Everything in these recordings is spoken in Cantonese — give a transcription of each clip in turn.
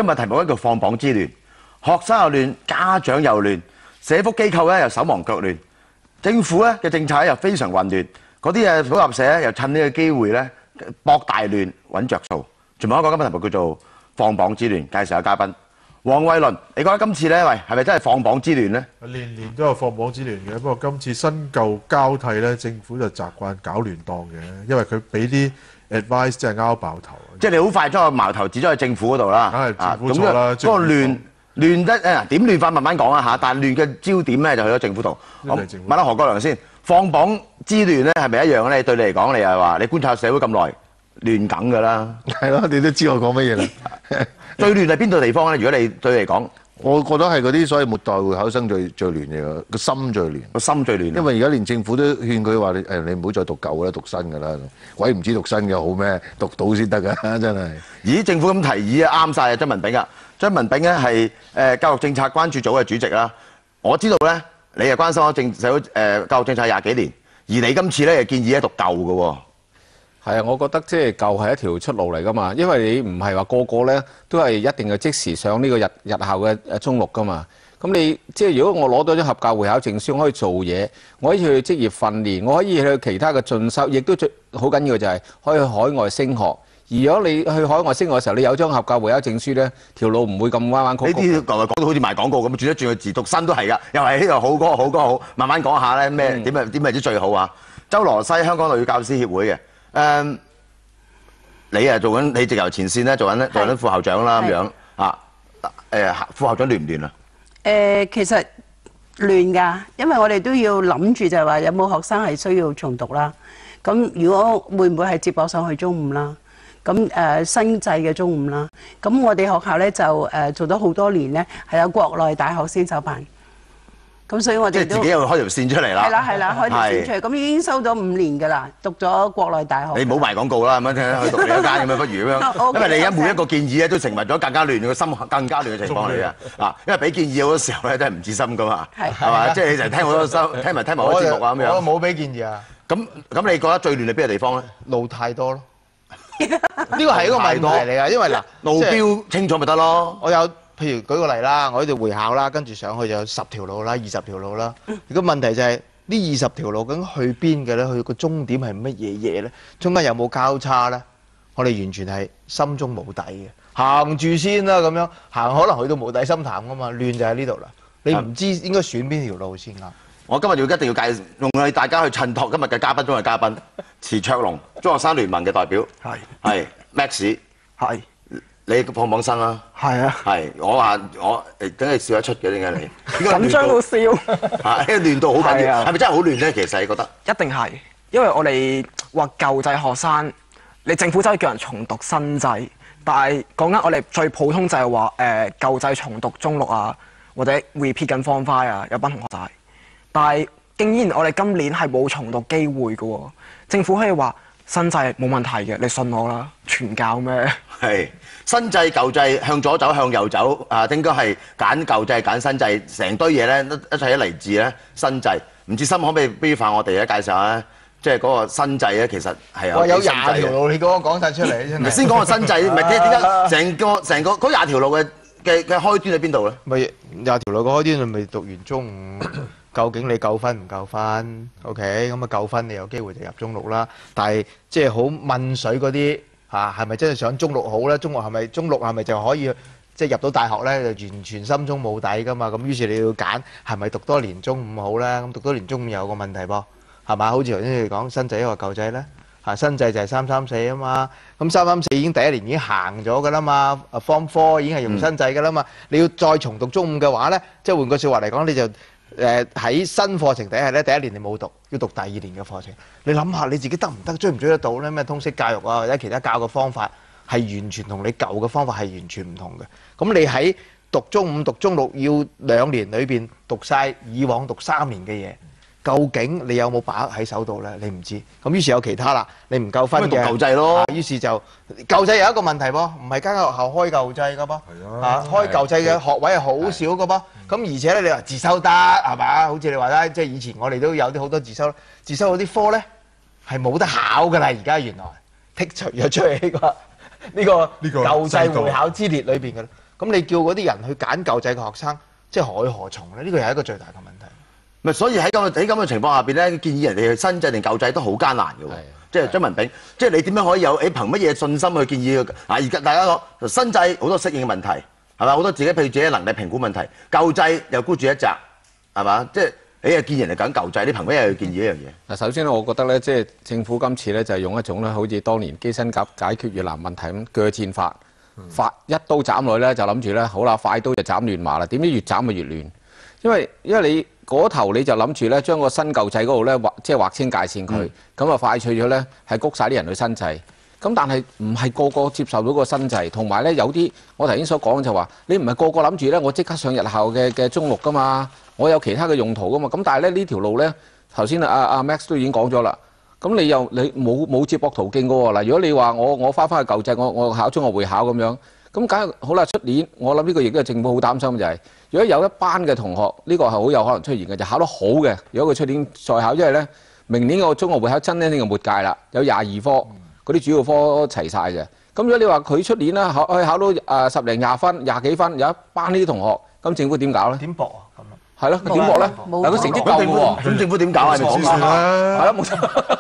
今日題目咧叫放榜之亂，學生又亂，家長又亂，社福機構咧又手忙腳亂，政府咧嘅政策又非常混亂，嗰啲補習社咧又趁呢個機會咧博大亂揾着數。仲有一個今日題目叫做放榜之亂，介紹下嘉賓。黃偉綸，你覺得今次咧，喂係咪真係放榜之亂咧？年年都有放榜之亂嘅，不過今次新舊交替咧，政府就習慣搞亂檔嘅，因為佢俾啲 advice 真係拗爆頭。即係你好快將個矛頭指咗去政府嗰度啦。梗係政府錯啦。嗰個亂得點亂法慢慢講啊嚇，但係亂嘅焦點咧就去咗政府度。問下何國良先，放榜之亂咧係咪一樣咧？對你嚟講，你係話你觀察社會咁耐，亂梗㗎啦。係咯，你都知我講乜嘢啦。最亂係邊度地方咧？如果你對你嚟講，我覺得係嗰啲所謂末代會考生最亂嘅，個心最亂。個心最亂。因為而家連政府都勸佢話你唔好再讀舊啦，讀新㗎啦。鬼唔知讀新嘅好咩？讀到先得㗎，真係。咦？政府咁提議啊，啱晒啊，張文炳啊。張文炳咧係教育政策關注組嘅主席啦。我知道咧，你係關心咗社會教育政策20幾年，而你今次咧又建議咧讀舊嘅喎。係啊，我覺得即係舊係一條出路嚟㗎嘛，因為你唔係話個個咧都係一定係即時上呢個日校嘅中六㗎嘛。咁你即係如果我攞到咗合格會考證書，我可以做嘢，我可以去職業訓練，我可以去其他嘅進修，亦都最好緊要嘅就係可以去海外升學。而如果你去海外升學嘅時候，你有張合格會考證書咧，條路唔會咁彎彎曲曲。呢啲講到好似賣廣告咁，轉一轉個字，讀新都係㗎，又係呢個好歌好歌好。慢慢講下咧，咩點為之最好啊？周羅西香港女教師協會嘅。你啊做緊，你直由前線咧做緊副校長啦咁樣啊。副校長亂唔亂啊？其實亂㗎，因為我哋都要諗住就係話有冇學生係需要重讀啦。咁如果會唔會係接駁上去中五啦？咁新制嘅中五啦。咁我哋學校咧就做咗好多年咧，係有國內大學先手辦。咁所以我哋都即係自己又開條線出嚟啦。係啦，開條線出嚟。咁已經收咗5年㗎啦，讀咗國內大學。你唔好賣廣告啦，咁樣去讀另一間咁樣，不如咁樣。因為你而家每一個建議咧，都成為咗更加亂嘅心，更加亂嘅情況嚟嘅。啊，因為俾建議好多時候咧都係唔知心㗎嘛，係嘛？即係你成日聽好多聽埋好多節目啊咁樣。我冇俾建議啊。咁你覺得最亂係邊個地方咧？路太多咯。呢個係一個問題嚟㗎，因為嗱路標清楚咪得咯。我有譬如舉個例啦，我呢度會考啦，跟住上去就有10條路啦、20條路啦。如果問題就係呢20條路究竟去邊嘅咧？去個終點係乜嘢嘢咧？中間有冇交叉咧？我哋完全係心中冇底嘅，行住先啦咁樣行，可能去到無底深潭㗎嘛。亂就喺呢度啦，你唔知應該選邊條路先啱。我今日一定要用大家去襯托今日嘅嘉賓中嘅嘉賓，池卓龍，中學生聯盟嘅代表，係 Max， 係你放榜生啦，係啊，係我梗係笑得出嘅，點解你緊張到笑？嚇，因為亂到好緊要，係咪真係好亂咧？其實你覺得一定係，因為我哋話舊制學生，你政府真係叫人重讀新制，但係講緊我哋最普通就係話舊制重讀中六啊，或者 repeat 緊 Form 5啊，有班同學仔。但係，竟然我哋今年係冇重讀機會嘅喎，政府可以話新制冇問題嘅，你信我啦，傳教咩？係新制舊制向左走向右走啊，應該係揀舊制揀新制，成堆嘢咧一齊嚟自咧新制。唔知心可唔可以標範我哋咧介紹下咧？即係嗰個新制咧，其實係有20條路，你嗰個講晒出嚟真係。先講個新制，唔係點解成個嗰20條路嘅開端喺邊度咧？咪20條路嘅開端，你咪讀完中五。究竟你夠分唔夠分 ？OK， 咁啊夠分，你有機會就入中六啦。但係即係好問水嗰啲嚇，係咪真係上中六好咧？中六係咪就可以即係入到大學咧？就完全心中冇底噶嘛。咁於是你要揀係咪讀多年中五好咧？咁讀多年中五有個問題噃，係嘛？好似頭先你講新制一個舊制咧嚇，新制就係334啊嘛。咁334已經第一年已經行咗噶啦嘛，Form 4已經係用新制噶啦嘛。你要再重讀中五嘅話咧，即係換句説話嚟講，你就喺新課程底下咧，第一年你冇讀，要讀第2年嘅課程。你諗下你自己得唔得，追唔追得到咧？咩通識教育啊，或者其他教嘅方法係完全同你舊嘅方法係完全唔同嘅。咁你喺讀中五、讀中六要2年裏邊讀晒以往讀3年嘅嘢，究竟你有冇把握喺手度咧？你唔知。咁於是有其他啦，你唔夠分嘅，讀舊制咯。於是就舊制有一個問題噃，唔係間學校開舊制噶噃，開舊制嘅學位係好少噶噃。咁而且咧，你話自修得係嘛？好似你話啦，即係以前我哋都有啲好多自修嗰啲科咧係冇得考㗎啦。而家原來剔除咗出去呢個舊制會考之列裏邊㗎啦。咁你叫嗰啲人去揀舊制嘅學生，即係何去何從咧？呢個又係一個最大嘅問題。咪所以喺咁嘅情況下邊咧，建議人哋去新制定舊制都好艱難嘅喎。即係張文炳，即係你點樣可以有憑乜嘢信心去建議佢？而家大家講新制好多適應嘅問題，係嘛？好多自己譬如自己能力評估問題，舊制又孤注一擲，係嘛？即係你又建議人哋揀舊制，你憑乜嘢去建議呢樣嘢？嗱，首先咧，我覺得咧，即係政府今次咧就係用一種咧，好似當年基辛格解決越南問題咁鋸戰法，一刀斬落去咧，就諗住咧，好啦，快刀就斬亂麻啦。點知越斬咪越亂，因為你嗰頭你就諗住咧，將個新舊制嗰度咧劃清界線佢，咁啊快脆咗咧，係谷晒啲人去新制。咁但係唔係個個接受到個新制，同埋咧有啲我頭先所講就話，你唔係個個諗住咧，我即刻上日校嘅中六噶嘛，我有其他嘅用途噶嘛。咁但係咧呢條路咧，頭先阿 Max 都已經講咗啦。咁你冇接駁途徑噶喎。嗱，如果你話我翻去舊制，我考中學會考咁樣，咁梗係好啦。出年我諗呢個亦都係政府好擔心就係。如果有一班嘅同學，呢個係好有可能出現嘅，就考得好嘅。如果佢出年再考，因為咧明年個中學會考真係呢個末屆啦，有22科，嗰啲主要科齊晒嘅。咁如果你話佢出年啦可以考到10零20分、20幾分，有一班呢啲同學，咁政府點搞咧？點搏啊？咁係咯，點搏咧？嗱，佢成績夠嘅喎，咁政府點搞啊？講算啦，係咯，冇錯。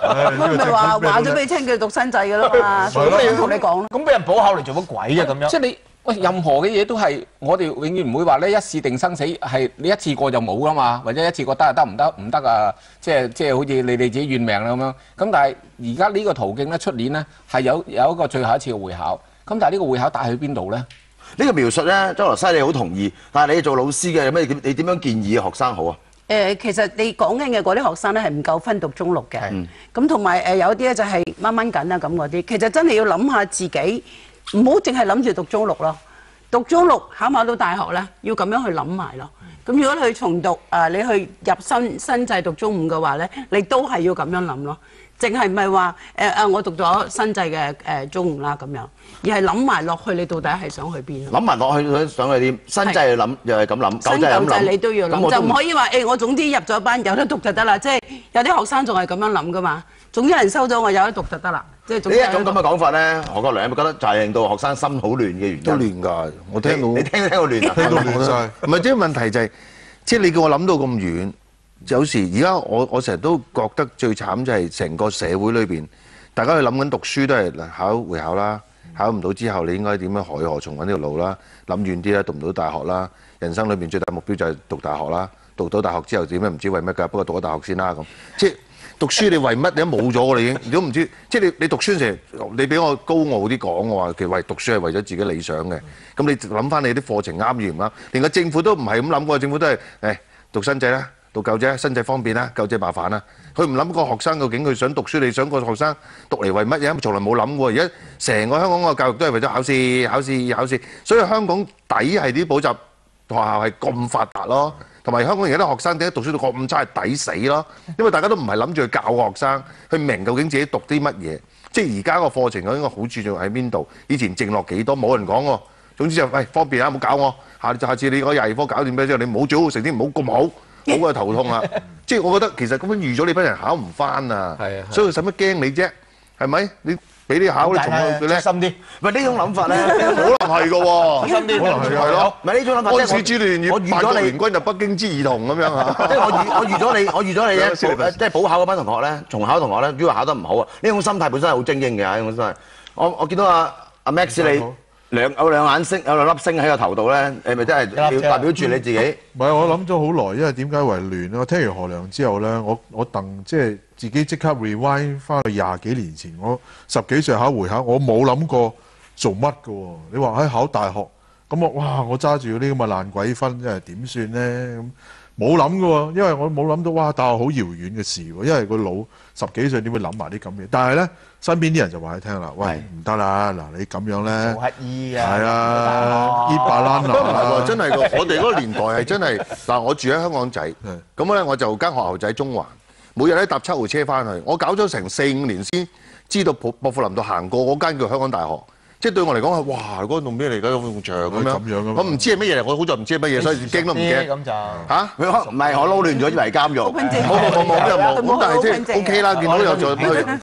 咁咪話咗俾你聽，佢讀新制嘅啦嘛，所以同你講咯。咁俾人補考嚟做乜鬼啊？咁樣即係你。喂，任何嘅嘢都係我哋永遠唔會話咧一試定生死，係你一次過就冇噶嘛，或者一次過得唔得啊？即係好似你哋自己怨命啦咁樣。咁但係而家呢個途徑咧，出年咧係有一個最後一次嘅會考。咁但係呢個會考帶去邊度咧？呢個描述咧，周羅西你好同意，但係你做老師嘅有咩你點樣建議學生好啊？其實你講緊嘅嗰啲學生咧係唔夠分讀中六嘅，咁同埋有啲咧就係掹掹緊啊咁嗰啲，其實真係要諗下自己。唔好淨係諗住讀中六咯，讀中六考唔考到大學咧，要咁樣去諗埋咯。咁如果你去重讀你去入新制讀中五嘅話咧，你都係要咁樣諗咯。淨係唔係話我讀咗新制嘅中五啦咁樣，而係諗埋落去你到底係想去邊？諗埋落去想去點？新制諗又係咁諗，舊制咁諗。新舊制你都要諗，就唔可以話我總之入咗班有得讀就得啦。即係有啲學生仲係咁樣諗噶嘛。總之人收咗我有得讀就得啦。即係呢一種咁嘅講法咧，何國良有冇覺得就係令到學生心好亂嘅原因？都亂㗎，我聽到。你聽到亂啊？聽到亂晒。唔係，即係問題就係，即係你叫我諗到咁遠，有時而家我成日都覺得最慘就係成個社會裏邊，大家去諗緊讀書都係考會考啦，考唔到之後你應該點樣何去何從揾條路啦？諗遠啲啦，讀唔到大學啦，人生裏邊最大目標就係讀大學啦，讀到大學之後點樣唔知為乜㗎，不過讀咗大學先啦咁，即係。讀書你為乜？你都冇咗㗎啦已經，如果唔知，即係你讀書嗰時，你俾我高傲啲講嘅話，其實讀書係為咗自己理想嘅。咁你諗翻你啲課程啱與唔啱？連個政府都唔係咁諗過，政府都係讀新制啦，讀舊制，新制方便啦，舊制麻煩啦。佢唔諗個學生究竟佢想讀書，你想個學生讀嚟為乜嘢？從來冇諗過。而家成個香港個教育都係為咗考試、考試、考試，所以香港底係啲補習學校係咁發達咯。同埋香港而家啲學生點解讀書到咁差係抵死咯？因為大家都唔係諗住去教個學生，去明究竟自己讀啲乜嘢。即係而家個課程應該好注重喺邊度？以前剩落幾多冇人講喎。總之就方便啊，唔好搞我。下次你嗰22科搞掂咗之後，你唔好最好成績唔好咁好，好過頭痛啊！即係我覺得其實根本預咗你班人考唔翻啊。係啊，所以使乜驚你啫？係咪？你俾啲考你從佢咧，心啲。唔係呢種諗法咧，可能係㗎喎，心啲，可能係咯。唔係呢種諗法，安史之亂要八國聯軍就北京之兒童咁樣嚇。即係我預咗你咧，即係補考嗰班同學咧，重考同學咧，如果考得唔好啊，呢種心態本身係好精英嘅，呢種心態。我見到阿 Max 你有兩眼星，有兩粒星喺個頭度咧，你咪真係要代表住你自己。唔係，我諗咗好耐，因為點解為亂咧？我聽完何良之後咧，我即係自己即刻 rewind 翻去20幾年前，我10幾歲考會考，我冇諗過做乜嘅喎。你話喺考大學，咁我揸住嗰啲咁嘅爛鬼分，真係點算咧？咁冇諗嘅喎，因為我冇諗到大學好遙遠嘅事喎，因為個腦10幾歲點會諗埋啲咁嘢？但係咧，身邊啲人就話你聽啦，喂，唔得啦，嗱你咁樣咧，做乞衣啊，係啊，伊巴蘭不過唔係娜喎，真係㗎，我哋嗰個年代係真係嗱，我住喺香港仔，咁咧我就間學校仔中環，每日咧搭7號車翻去，我搞咗成4、5年先知道薄扶林道行過嗰間叫香港大學。即係對我嚟講係，哇！嗰棟咩嚟㗎？埲牆咁樣，我唔知係乜嘢，我好在唔知係乜嘢，所以驚都唔驚。咁就嚇？唔係我撈亂咗以為監獄。冇，咁但係即係 OK 啦，見到有做。